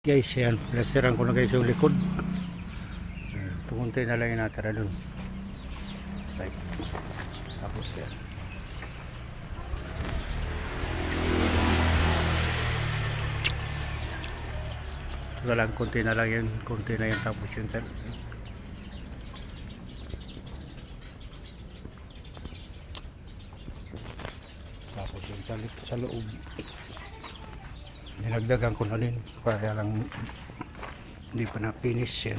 Guys, yan, plasteran ko na guys yung likod. Tumunti na lang yung natara dun. Right. Tapos yan. Ito lang, konti na lang yan. Konti na yan, tapos yun. Tapos yun sa loob. Nilagdagan ko na din para lang hindi pa na finish yan.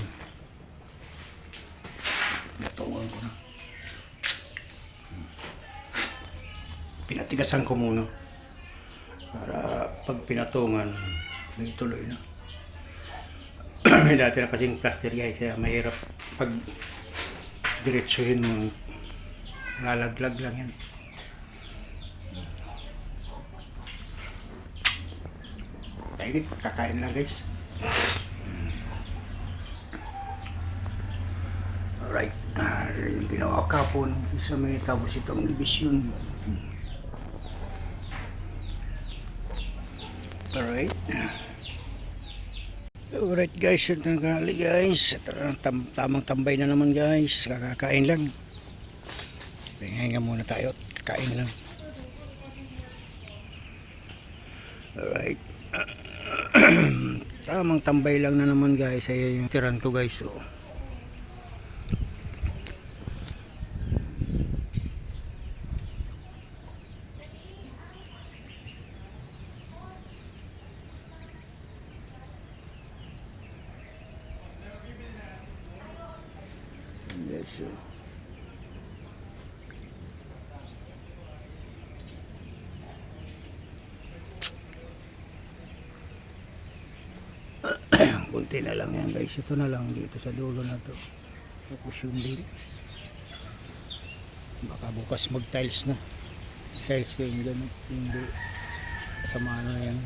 Natungan ko na. Pinatigasan ko muna para pag pinatungan may tuloy na. Dati na kasing plaster guys, kaya mahirap pag diretsuhin mo, lalaglag lang yan. Kainit, kakain lang guys. Alright, yung ginawa kapon, isa may tapos itong division. Alright. Alright guys, ito na kali guys. Tamang tambay na naman guys. Kakakain lang. Hinga muna tayo, kakain lang. Alright. Tamang tambay lang na naman guys. Ayan yung tiran ko guys. So, yes, so. Kunti na lang yan guys. Ito na lang dito sa dulo na to. Tapos yung din. Baka bukas mag tiles na. Tiles ko yung gano'n. Hindi. Kasama na yan.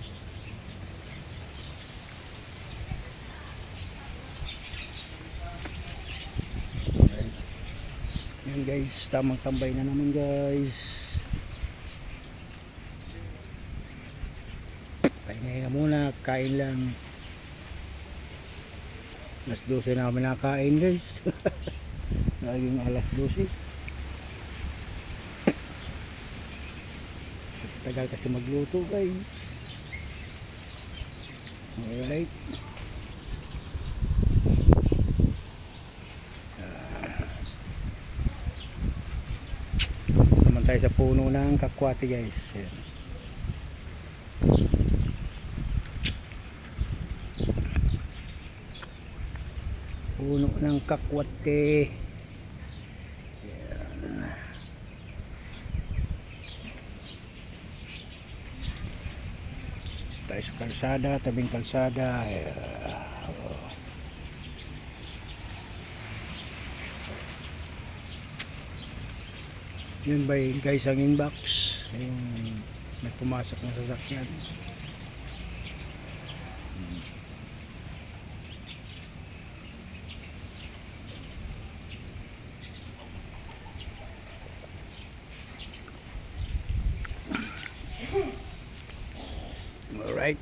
Okay. Yan guys. Tamang tambay na naman guys. Pahinga muna. Kain lang. Alas 12 na kami nakain guys. Naging alas 12. Tagal kasi magluto guys. Alright. Naman tayo sa puno ng kakwati guys. Ayan. Puno ng kakwate. Yan. Tayo sa kalsada, tabing kalsada. Yun ba guys ang inbox? Yung may pumasok ng sasakyan. Alright.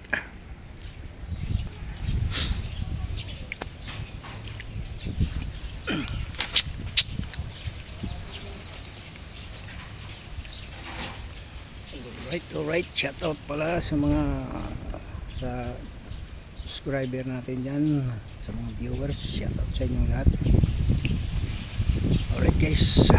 Alright. Shout out pala sa mga subscriber natin dyan, sa mga viewers. Shout out sa inyong lahat. Alright guys.